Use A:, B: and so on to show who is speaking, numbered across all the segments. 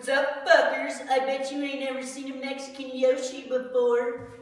A: What's up, fuckers? I bet you ain't never seen a Mexican Yoshi before.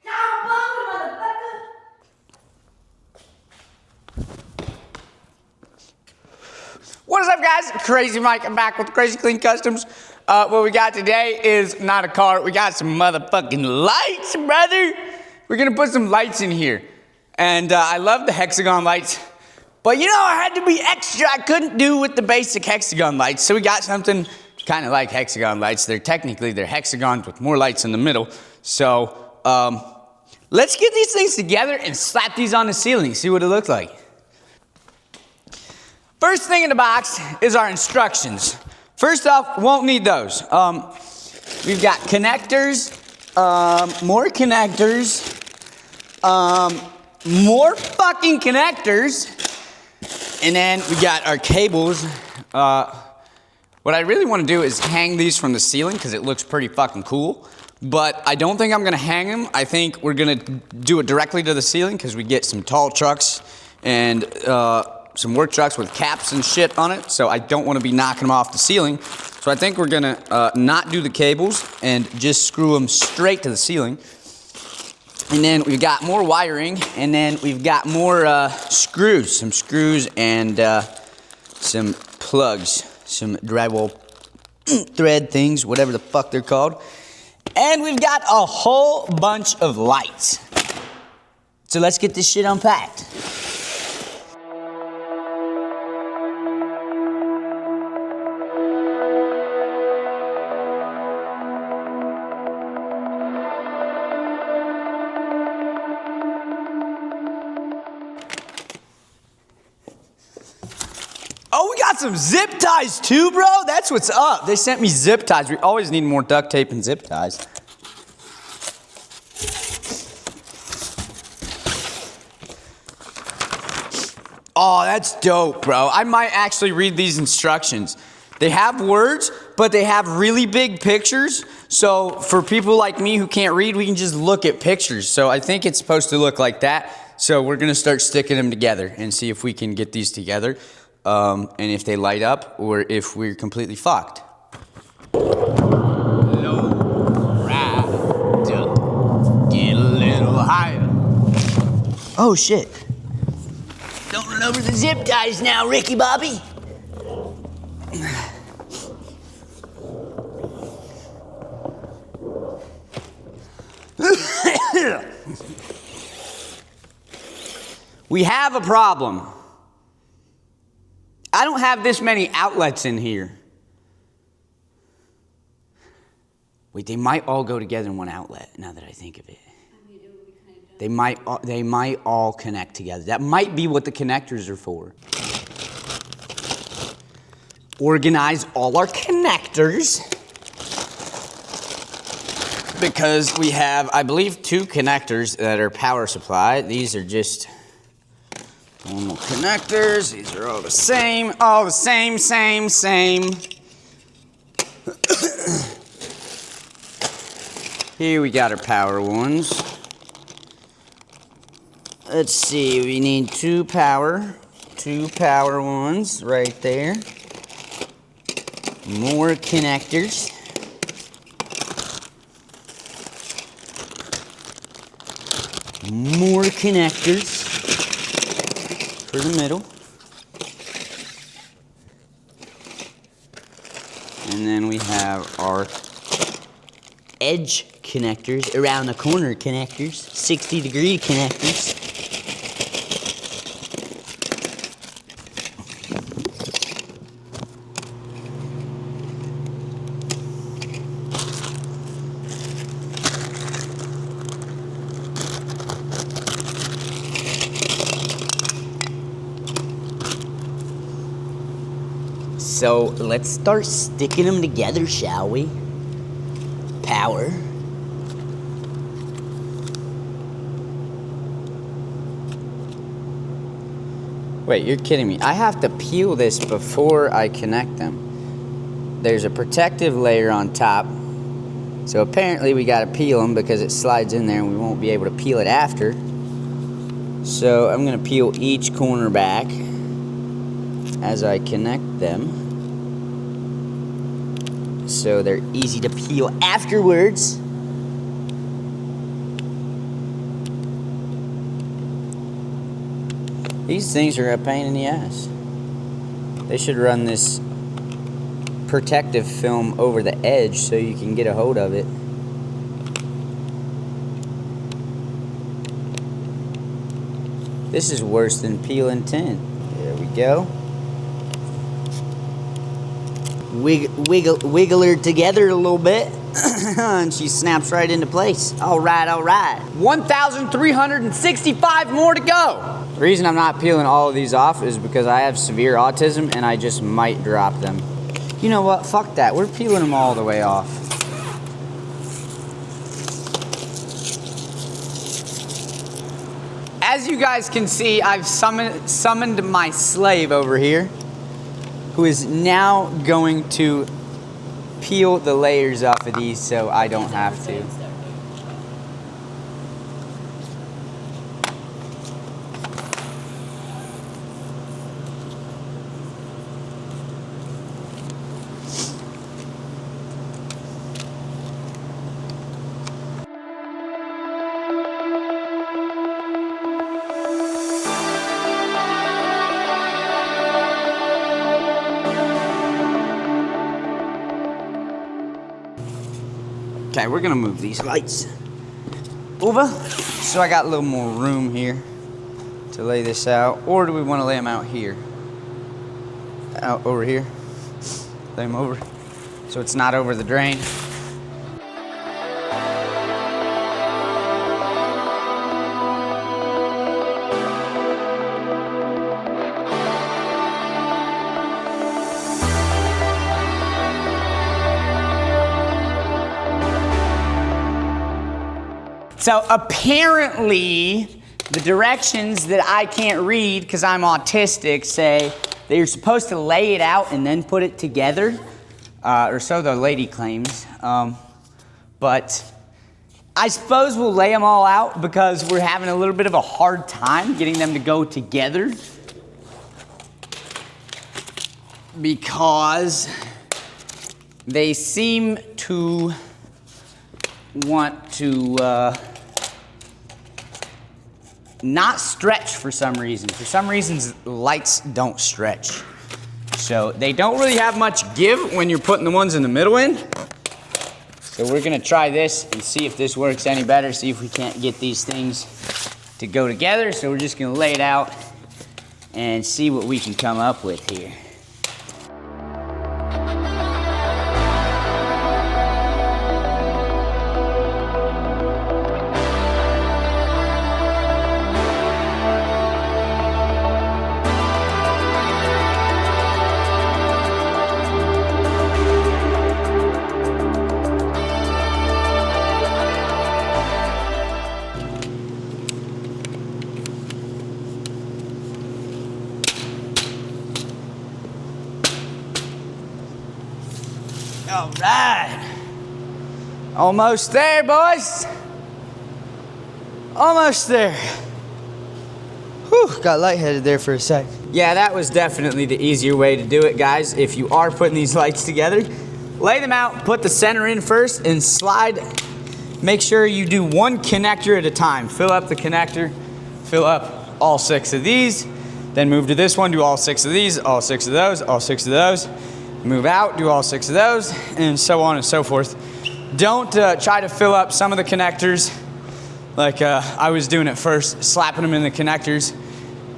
A: Cowabunga, motherfucker!
B: What is up, guys? Crazy Mike. I'm back with Crazy Clean Customs. What we got today is not a car. We got some motherfucking lights, brother. We're gonna put some lights in here. And I love the hexagon lights. But you know, I had to be extra. I couldn't do with the basic hexagon lights. So we got something kind of like hexagon lights. They're hexagons with more lights in the middle. So let's get these things together and slap these on the ceiling. See what it looks like. First thing in the box is our instructions. First off, won't need those. We've got connectors, more connectors, more fucking connectors, and then we got our cables. What I really want to do is hang these from the ceiling because it looks pretty fucking cool. But I don't think I'm gonna hang them. I think we're gonna do it directly to the ceiling because we get some tall trucks and some work trucks with caps and shit on it, so I don't want to be knocking them off the ceiling. So I think we're gonna not do the cables and just screw them straight to the ceiling. And then we've got more wiring, and then we've got more screws, some screws and some plugs, some drywall thread things, whatever the fuck they're called. And we've got a whole bunch of lights. So let's get this shit unpacked. Oh, we got some zip ties too, bro. That's what's up. They sent me zip ties. We always need more duct tape and zip ties. Oh, that's dope, bro. I might actually read these instructions. They have words, but they have really big pictures. So for people like me who can't read, we can just look at pictures. So I think it's supposed to look like that. So we're gonna start sticking them together and see if we can get these together. And if they light up or if we're completely fucked. Low ride, get a little higher. Oh shit. Don't run over the zip ties now, Ricky Bobby. We have a problem. I don't have this many outlets in here. Wait, they might all go together in one outlet, now that I think of it. They might all connect together. That might be what the connectors are for. Organize all our connectors. Because we have, I believe, 2 connectors that are power supply. These are just normal connectors. These are all the same. All the same. Here we got our power ones. Let's see, we need 2 power ones right there. More connectors. More connectors for the middle. And then we have our edge connectors, around the corner connectors, 60-degree connectors. So let's start sticking them together, shall we? Power. Wait, you're kidding me. I have to peel this before I connect them. There's a protective layer on top. So apparently we gotta peel them because it slides in there and we won't be able to peel it after. So I'm gonna peel each corner back as I connect them. so they're easy to peel afterwards. These things are a pain in the ass. They should run this protective film over the edge so you can get a hold of it. This is worse than peeling tin. There we go. Wiggle her together a little bit and she snaps right into place. All right, all right. 1,365 more to go. The reason I'm not peeling all of these off is because I have severe autism and I just might drop them. You know what? Fuck that. We're peeling them all the way off. As you guys can see, I've summoned my slave over here, who is now going to peel the layers off of these so I don't have to. Okay, we're gonna move these lights over so I got a little more room here to lay this out. Or do we want to lay them out here? Out over here? Lay them over so it's not over the drain. So apparently, the directions that I can't read because I'm autistic say that you're supposed to lay it out and then put it together, or so the lady claims. But I suppose we'll lay them all out because we're having a little bit of a hard time getting them to go together. Because they seem to want to not stretch for some reason. For some reasons, lights don't stretch. So they don't really have much give when you're putting the ones in the middle in. So we're gonna try this and see if this works any better, see if we can't get these things to go together. So we're just gonna lay it out and see what we can come up with here. All right. Almost there, boys. Almost there. Whew, got lightheaded there for a sec. Yeah, that was definitely the easier way to do it, guys. If you are putting these lights together, lay them out, put the center in first, and slide. Make sure you do one connector at a time. Fill up the connector, fill up all 6 of these, then move to this one, do all 6 of these, all 6 of those, all 6 of those. Move out, do all 6 of those, and so on and so forth. Don't try to fill up some of the connectors like I was doing at first, slapping them in the connectors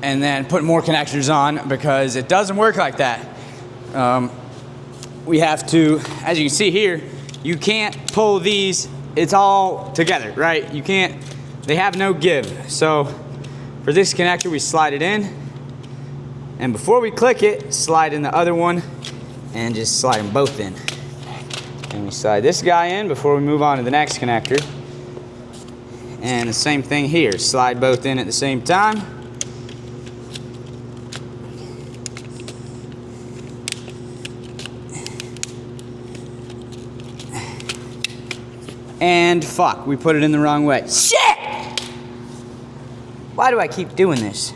B: and then putting more connectors on, because it doesn't work like that. We have to, as you can see here, you can't pull these, it's all together, right? You can't, they have no give. So for this connector, we slide it in, and before we click it, slide in the other one, and just slide them both in. And we slide this guy in before we move on to the next connector. And the same thing here, slide both in at the same time. And fuck, we put it in the wrong way. Shit! Why do I keep doing this?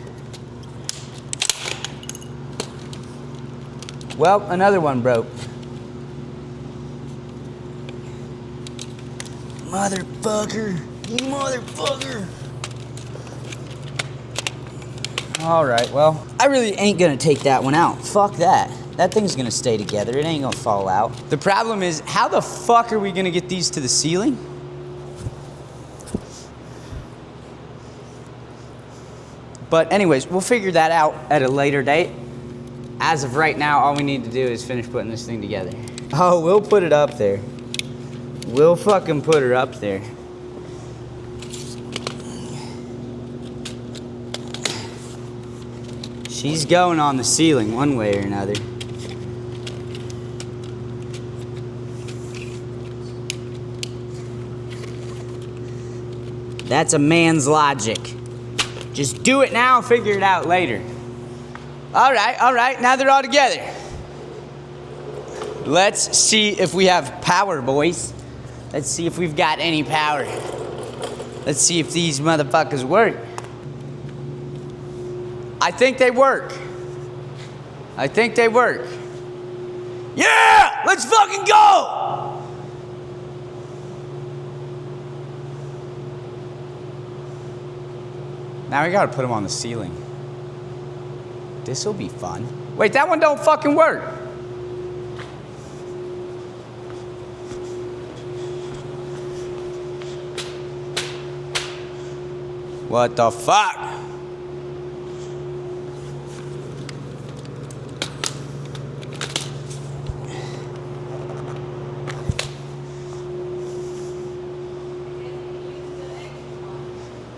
B: Well, another one broke. Motherfucker. You motherfucker. Alright, well, I really ain't gonna take that one out. Fuck that. That thing's gonna stay together. It ain't gonna fall out. The problem is, how the fuck are we gonna get these to the ceiling? But anyways, we'll figure that out at a later date. As of right now, all we need to do is finish putting this thing together. Oh, we'll put it up there. We'll fucking put her up there. She's going on the ceiling one way or another. That's a man's logic. Just do it now, figure it out later. All right, now they're all together. Let's see if we have power, boys. Let's see if we've got any power. Let's see if these motherfuckers work. I think they work. I think they work. Yeah! Let's fucking go! Now we gotta put them on the ceiling. This'll be fun. Wait, that one don't fucking work. What the fuck?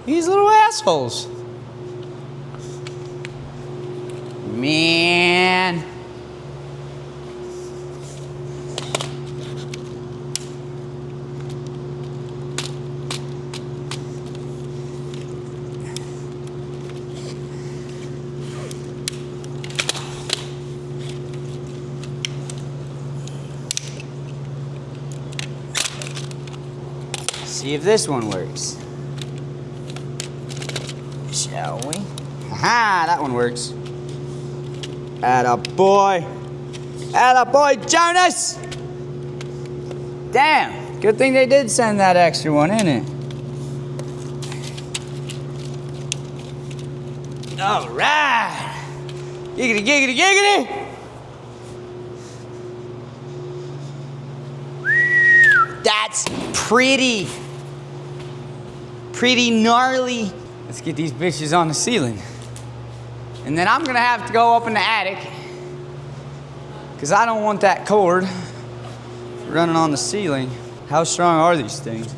B: These little assholes. Man. See if this one works. Shall we? Aha, that one works. Attaboy. Attaboy, Jonas! Damn, good thing they did send that extra one, isn't it? All right. Giggity, giggity, giggity. That's pretty gnarly. Let's get these bitches on the ceiling. And then I'm gonna have to go up in the attic because I don't want that cord running on the ceiling. How strong are these things?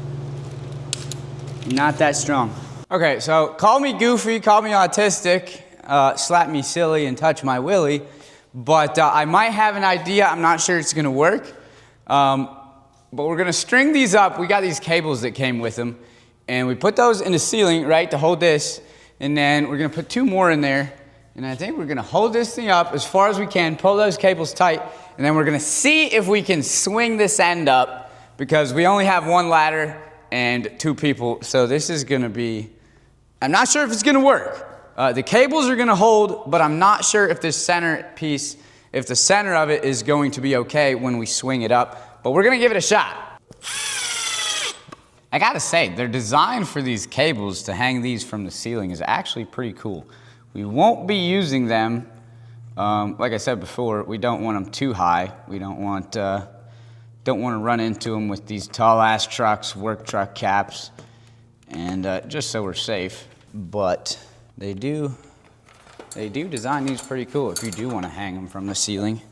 B: Not that strong. Okay, so call me goofy, call me autistic, slap me silly and touch my willy, but I might have an idea. I'm not sure it's gonna work. But we're gonna string these up. We got these cables that came with them. And we put those in the ceiling, right, to hold this. And then we're gonna put two more in there. And I think we're gonna hold this thing up as far as we can, pull those cables tight, and then we're gonna see if we can swing this end up because we only have one ladder and two people. So this is gonna be, I'm not sure if it's gonna work. The cables are gonna hold, but I'm not sure if this center piece, if the center of it is going to be okay when we swing it up, but we're gonna give it a shot. I gotta say, they're designed for these cables to hang these from the ceiling is actually pretty cool. We won't be using them, like I said before, we don't want them too high. We don't want to run into them with these tall ass trucks, work truck caps, and just so we're safe. But they do design these pretty cool if you do want to hang them from the ceiling.